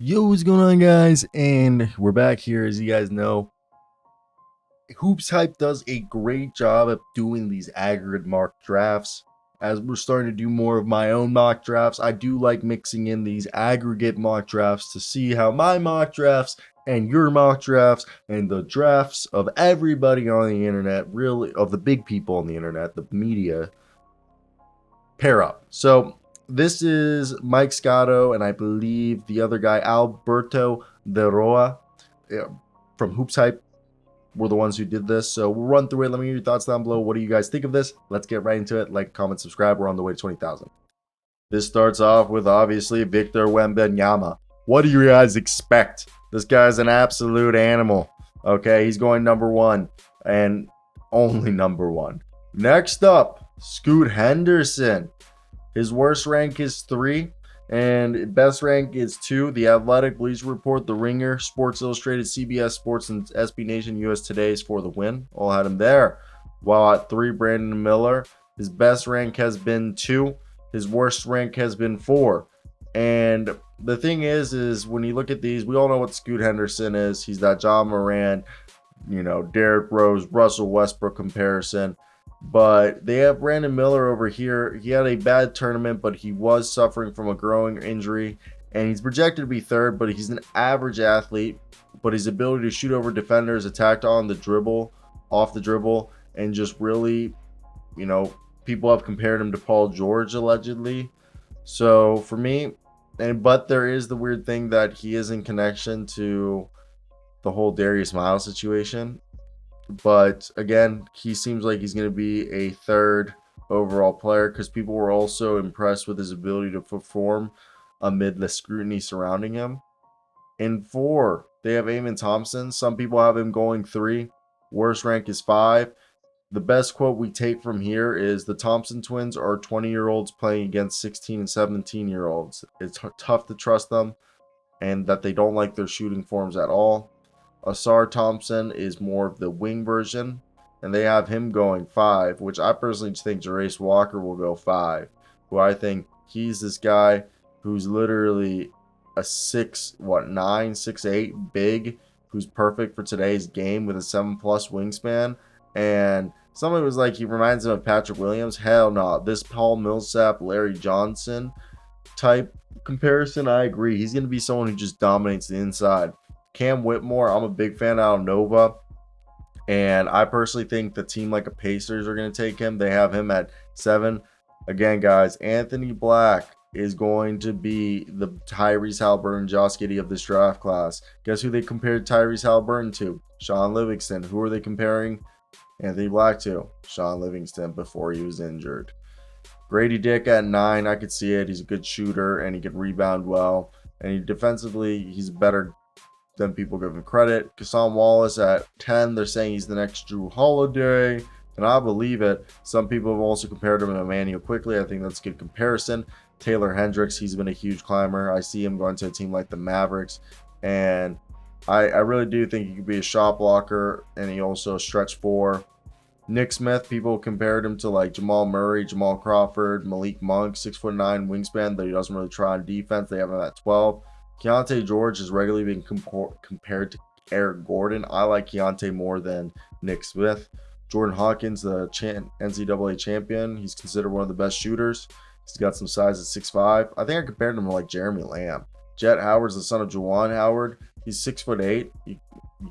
Yo, what's going on, guys? And we're back here. As you guys know, HoopsHype does a great job of doing these aggregate mock drafts. As we're starting to do more of my own mock drafts, I do like mixing in these aggregate mock drafts to see how my mock drafts and your mock drafts and the drafts of everybody on the internet, really, of the big people on the internet, the media, pair up. So this is Mike Scotto and I believe the other guy, Alberto De Roa, from HoopsHype, were the ones who did this. So we'll run through it. Let me hear your thoughts down below. What do you guys think of this? Let's get right into it. Like, comment, subscribe. We're on the way to 20,000. This starts off with, obviously, Victor Wembanyama. What do you guys expect? This guy's an absolute animal. Okay, he's going number one and only number one. Next up, Scoot Henderson. His worst rank is 3 and best rank is 2. The Athletic, Bleacher Report, The Ringer, Sports Illustrated, CBS Sports, and SB Nation US Today's for the win. All had him there. While at 3, Brandon Miller. His best rank has been 2. His worst rank has been 4. And the thing is when you look at these, we all know what Scoot Henderson is. He's that John Moran, Derrick Rose, Russell Westbrook comparison. But they have Brandon Miller over here. He had a bad tournament, but he was suffering from a growing injury. And he's projected to be 3rd, but he's an average athlete. But his ability to shoot over defenders, attack on the dribble, off the dribble, and just really, people have compared him to Paul George, allegedly. So for me, but there is the weird thing that he is in connection to the whole Darius Miles situation. But again, he seems like he's going to be a 3rd overall player because people were also impressed with his ability to perform amid the scrutiny surrounding him. In 4, they have Amen Thompson. Some people have him going 3. Worst rank is 5. The best quote we take from here is the Thompson twins are 20-year-olds playing against 16 and 17-year-olds. It's tough to trust them and that they don't like their shooting forms at all. Asar Thompson is more of the wing version, and they have him going 5, which I personally think Jarace Walker will go 5, who I think he's this guy who's literally a 6'9", 6'8", big, who's perfect for today's game with a 7+ wingspan. And somebody was like, he reminds him of Patrick Williams. Hell no, this Paul Millsap, Larry Johnson type comparison, I agree. He's going to be someone who just dominates the inside. Cam Whitmore, I'm a big fan out of Nova, and I personally think the team like a Pacers are going to take him. They have him at 7. Again, guys, Anthony Black is going to be the Tyrese Haliburton, Josh Giddey of this draft class. Guess who they compared Tyrese Haliburton to? Sean Livingston. Who are they comparing Anthony Black to? Sean Livingston before he was injured. Grady Dick at 9, I could see it. He's a good shooter, and he can rebound well. And defensively, he's better than people give him credit. Kassan Wallace at 10. They're saying he's the next Drew Holiday, and I believe it. Some people have also compared him to Emmanuel Quickly. I think that's a good comparison. Taylor Hendricks, he's been a huge climber. I see him going to a team like the Mavericks, and I really do think he could be a shot blocker, and he also stretch 4. Nick Smith, people compared him to like Jamal Murray, Jamal Crawford, Malik Monk, 6'9" wingspan, but he doesn't really try on defense. They have him at 12. Keontae George has regularly been compared to Eric Gordon. I like Keontae more than Nick Smith. Jordan Hawkins, the NCAA champion, he's considered one of the best shooters. He's got some size at 6'5". I think I compared him to like Jeremy Lamb. Jet Howard's the son of Juwan Howard. He's 6'8". He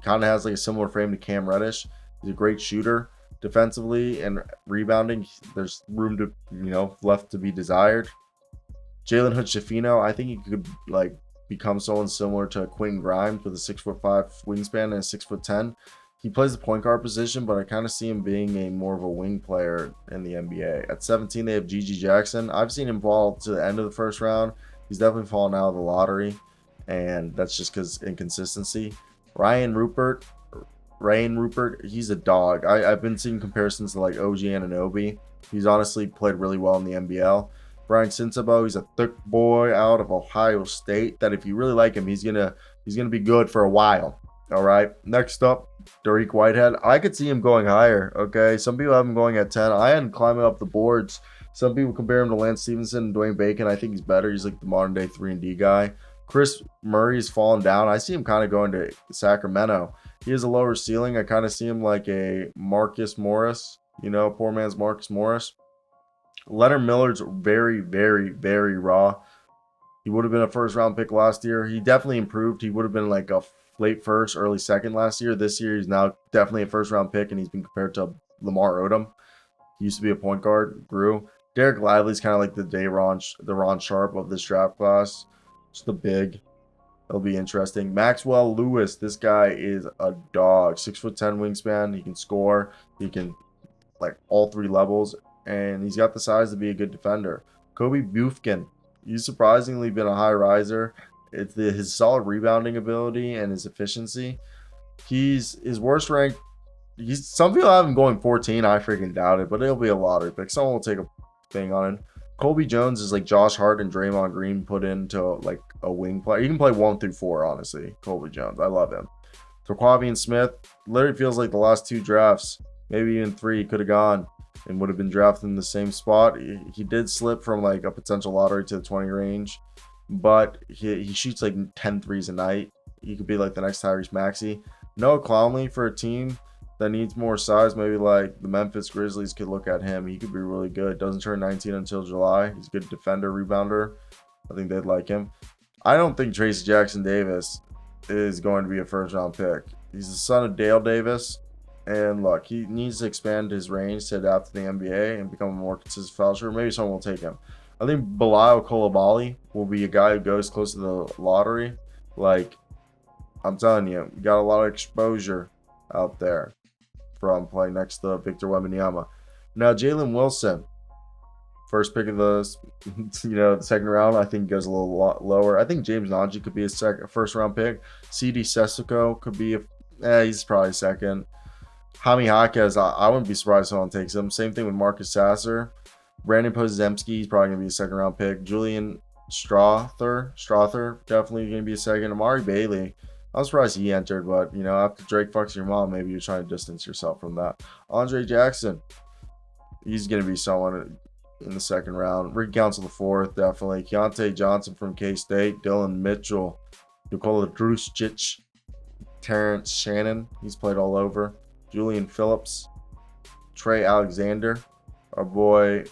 kind of has like a similar frame to Cam Reddish. He's a great shooter. Defensively and rebounding, there's room to, left to be desired. Jalen Hood-Schifino, I think he could like become someone similar to Quentin Grimes with a 6'5" wingspan and a 6'10". He plays the point guard position, but I kind of see him being a more of a wing player in the NBA. At 17, they have Gigi Jackson. I've seen him fall to the end of the first round. He's definitely fallen out of the lottery, and that's just because inconsistency. Ryan Rupert, he's a dog. I've been seeing comparisons to like OG Anunoby. He's honestly played really well in the NBL. Brian Sinsabo, he's a thick boy out of Ohio State that if you really like him, he's gonna be good for a while. All right. Next up, Dariq Whitehead. I could see him going higher. Okay. Some people have him going at 10. I had him climbing up the boards. Some people compare him to Lance Stevenson and Dwayne Bacon. I think he's better. He's like the modern day 3-and-D guy. Chris Murray's fallen down. I see him kind of going to Sacramento. He has a lower ceiling. I kind of see him like a Marcus Morris, you know, poor man's Marcus Morris. Leonard Miller's very, very, very raw. He would have been a first round pick last year. He definitely improved. He would have been like a late first, early second last year. This year, he's now definitely a first round pick, and he's been compared to Lamar Odom. He used to be a point guard, grew. Derek Lively's kind of like the Ron Sharp of this draft class. Just the big. It'll be interesting. Maxwell Lewis, this guy is a dog. 6'10" wingspan. He can score. He can like all three levels, and he's got the size to be a good defender. Kobe Bufkin, he's surprisingly been a high riser. It's his solid rebounding ability and his efficiency. He's his worst ranked. Some people have him going 14. I freaking doubt it, but it'll be a lottery pick. Someone will take a thing on it. Colby Jones is like Josh Hart and Draymond Green put into like a wing player. You can play 1 through 4, honestly. Colby Jones, I love him. Terquavian Smith literally feels like the last 2 drafts, maybe even 3, could have gone and would have been drafted in the same spot. He did slip from like a potential lottery to the 20 range, but he shoots like 10 threes a night. He could be like the next Tyrese Maxey. Noah Clowney for a team that needs more size, maybe like the Memphis Grizzlies could look at him. He could be really good. Doesn't turn 19 until July. He's a good defender, rebounder. I think they'd like him. I don't think Trayce Jackson-Davis is going to be a first-round pick. He's the son of Dale Davis, and look, he needs to expand his range to adapt to the NBA and become a more consistent foul shooter. Maybe someone will take him. I think Bilal Coulibaly will be a guy who goes close to the lottery. Like, I'm telling you, you got a lot of exposure out there from playing next to Victor Wembanyama. Now, Jalen Wilson, first pick of the the second round, I think goes a little lower. I think James Najee could be a first round pick. CD Sesoko could be he's probably second. Jaime Jaquez, I wouldn't be surprised if someone takes him. Same thing with Marcus Sasser. Brandon Podziemski, he's probably gonna be a second round pick. Julian Strother, definitely gonna be a second. Amari Bailey, I'm surprised he entered, but after Drake fucks your mom, maybe you're trying to distance yourself from that. Andre Jackson, he's gonna be someone in the second round. Rick Council the fourth, definitely. Keontae Johnson from K-State. Dylan Mitchell. Nikola Drusic. Terrence Shannon. He's played all over. Julian Phillips. Trey Alexander. Our boy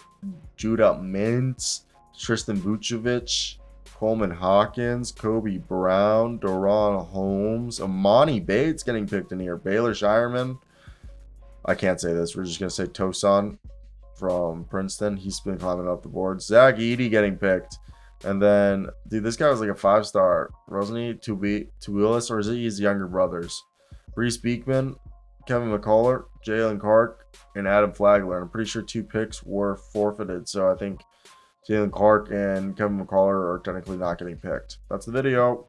Judah Mintz. Tristan Vucevic. Coleman Hawkins. Kobe Brown. Doron Holmes. Amani Bates getting picked in here. Baylor Shireman. I can't say this. We're just going to say Tosan from Princeton. He's been climbing up the board. Zach Edey getting picked. And then, dude, this guy was like a 5-star. Wasn't he? Tuilis, or is it his younger brothers? Reese Beekman, Kevin McCullough, Jalen Clark, and Adam Flagler. And I'm pretty sure 2 picks were forfeited. So I think Jalen Clark and Kevin McCullough are technically not getting picked. That's the video.